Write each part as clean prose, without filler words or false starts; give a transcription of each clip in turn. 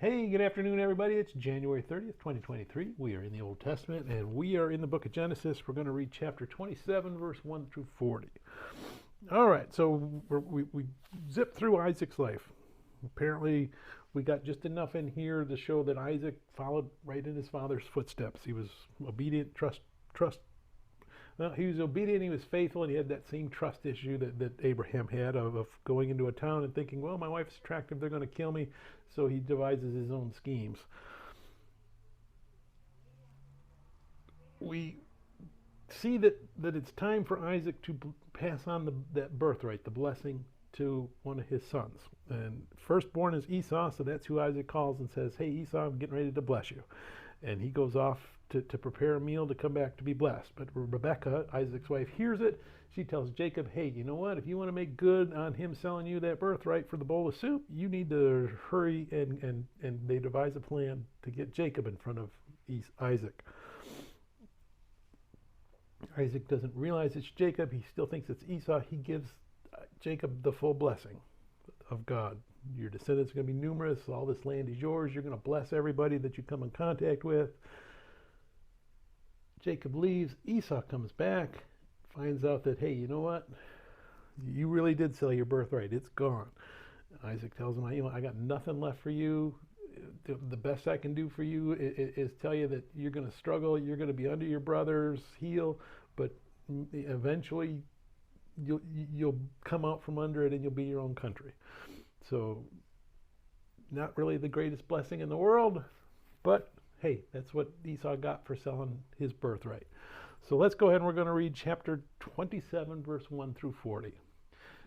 Hey, good afternoon, everybody. It's January 30th, 2023. We are in the Old Testament, and we are in the book of Genesis. We're going to read chapter 27, verse 1 through 40. All right, so we zipped through Isaac's life. Apparently, we got just enough in here to show that Isaac followed right in his father's footsteps. He was obedient, he was obedient, he was faithful, and he had that same trust issue that Abraham had of going into a town and thinking, well, my wife's attractive, they're going to kill me. So he devises his own schemes. We see that it's time for Isaac to pass on that birthright, the blessing, to one of his sons. And firstborn is Esau, so that's who Isaac calls and says, hey, Esau, I'm getting ready to bless you. And he goes off to prepare a meal to come back to be blessed. But Rebekah, Isaac's wife, hears it. She tells Jacob, hey, you know what? If you want to make good on him selling you that birthright for the bowl of soup, you need to hurry, and they devise a plan to get Jacob in front of Isaac. Isaac doesn't realize it's Jacob. He still thinks it's Esau. He gives Jacob the full blessing of God. Your descendants are going to be numerous. All this land is yours. You're going to bless everybody that you come in contact with. Jacob leaves. Esau comes back, finds out that, hey, you know what? You really did sell your birthright. It's gone. Isaac tells him, I got nothing left for you. The best I can do for you is tell you that you're going to struggle. You're going to be under your brother's heel, but eventually you'll come out from under it and you'll be your own country. So not really the greatest blessing in the world, but hey, that's what Esau got for selling his birthright. So let's go ahead and we're going to read chapter 27, verse 1 through 40.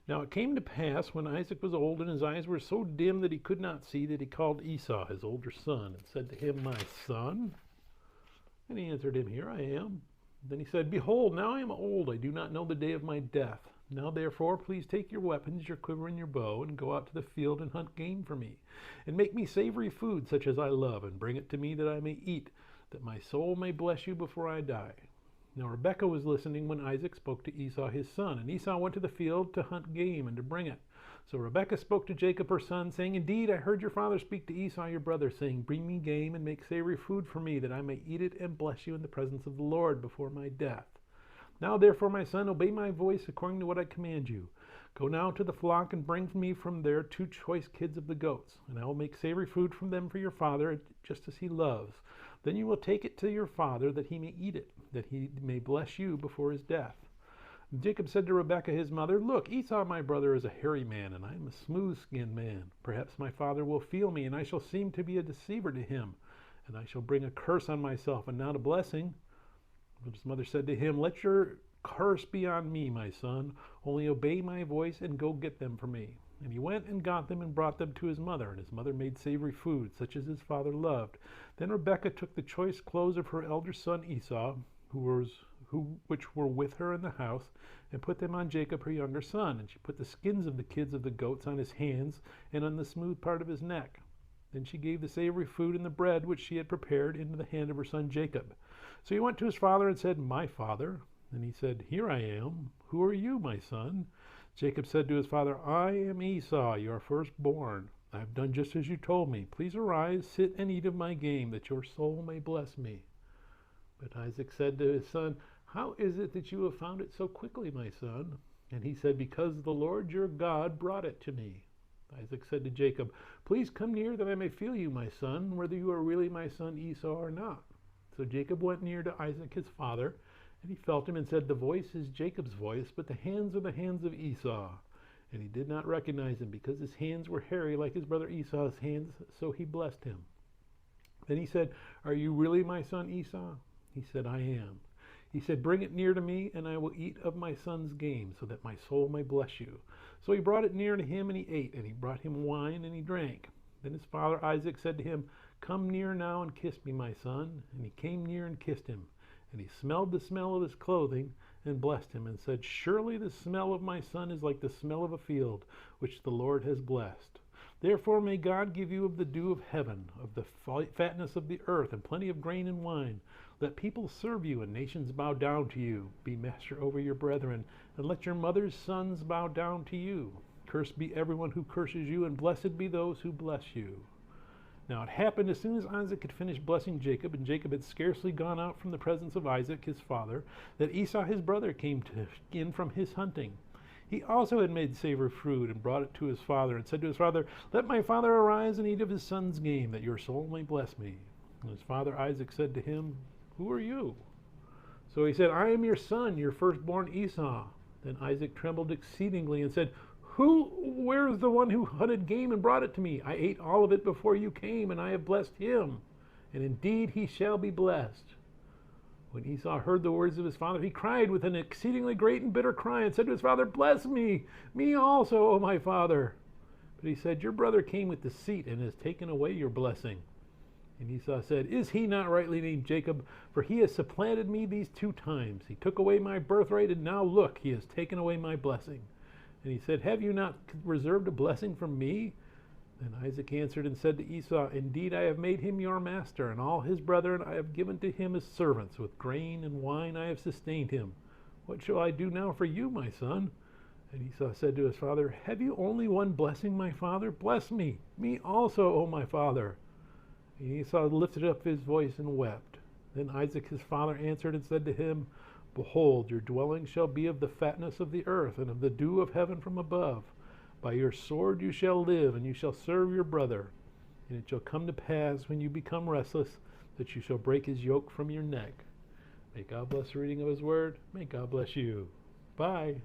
Now it came to pass when Isaac was old and his eyes were so dim that he could not see, that he called Esau, his older son, and said to him, my son. And he answered him, here I am. Then he said, behold, now I am old. I do not know the day of my death. Now therefore, please take your weapons, your quiver and your bow, and go out to the field and hunt game for me, and make me savory food such as I love, and bring it to me that I may eat, that my soul may bless you before I die. Now Rebekah was listening when Isaac spoke to Esau his son, and Esau went to the field to hunt game and to bring it. So Rebekah spoke to Jacob her son, saying, indeed, I heard your father speak to Esau your brother, saying, bring me game and make savory food for me, that I may eat it and bless you in the presence of the Lord before my death. Now therefore, my son, obey my voice according to what I command you. Go now to the flock and bring me from there 2 choice kids of the goats, and I will make savory food from them for your father, just as he loves. Then you will take it to your father, that he may eat it, that he may bless you before his death. And Jacob said to Rebekah his mother, look, Esau my brother is a hairy man, and I am a smooth-skinned man. Perhaps my father will feel me, and I shall seem to be a deceiver to him, and I shall bring a curse on myself, and not a blessing. But his mother said to him, let your curse be on me, my son. Only obey my voice and go get them for me. And he went and got them and brought them to his mother. And his mother made savory food, such as his father loved. Then Rebekah took the choice clothes of her elder son Esau, which were with her in the house, and put them on Jacob her younger son. And she put the skins of the kids of the goats on his hands and on the smooth part of his neck. Then she gave the savory food and the bread which she had prepared into the hand of her son Jacob. So he went to his father and said, my father. And he said, here I am. Who are you, my son? Jacob said to his father, I am Esau, your firstborn. I have done just as you told me. Please arise, sit and eat of my game, that your soul may bless me. But Isaac said to his son, how is it that you have found it so quickly, my son? And he said, because the Lord your God brought it to me. Isaac said to Jacob, please come near that I may feel you, my son, whether you are really my son Esau or not. So Jacob went near to Isaac his father, and he felt him and said, the voice is Jacob's voice, but the hands are the hands of Esau. And he did not recognize him, because his hands were hairy like his brother Esau's hands, so he blessed him. Then he said, are you really my son Esau? He said, I am. He said, bring it near to me, and I will eat of my son's game, so that my soul may bless you. So he brought it near to him, and he ate, and he brought him wine, and he drank. Then his father Isaac said to him, come near now and kiss me, my son. And he came near and kissed him. And he smelled the smell of his clothing and blessed him, and said, surely the smell of my son is like the smell of a field, which the Lord has blessed. Therefore may God give you of the dew of heaven, of the fatness of the earth, and plenty of grain and wine. Let people serve you, and nations bow down to you. Be master over your brethren, and let your mother's sons bow down to you. Cursed be everyone who curses you, and blessed be those who bless you. Now it happened as soon as Isaac had finished blessing Jacob, and Jacob had scarcely gone out from the presence of Isaac his father, that Esau his brother came in from his hunting. He also had made savory fruit and brought it to his father, and said to his father, "Let my father arise and eat of his son's game, that your soul may bless me." And his father Isaac said to him, "Who are you?" So he said, "I am your son, your firstborn Esau." Then Isaac trembled exceedingly and said, Where is the one who hunted game and brought it to me? I ate all of it before you came, and I have blessed him, and indeed he shall be blessed. When Esau heard the words of his father, he cried with an exceedingly great and bitter cry, and said to his father, "Bless me, me also, O my father." But he said, "Your brother came with deceit and has taken away your blessing." And Esau said, "Is he not rightly named Jacob? For he has supplanted me these 2 times. He took away my birthright, and now look, he has taken away my blessing." And he said, "Have you not reserved a blessing from me?" Then Isaac answered and said to Esau, "Indeed, I have made him your master, and all his brethren I have given to him as servants. With grain and wine I have sustained him. What shall I do now for you, my son?" And Esau said to his father, "Have you only one blessing, my father? Bless me, me also, O my father." And Esau lifted up his voice and wept. Then Isaac his father answered and said to him, "Behold, your dwelling shall be of the fatness of the earth, and of the dew of heaven from above. By your sword you shall live, and you shall serve your brother. And it shall come to pass, when you become restless, that you shall break his yoke from your neck." May God bless the reading of his word. May God bless you. Bye.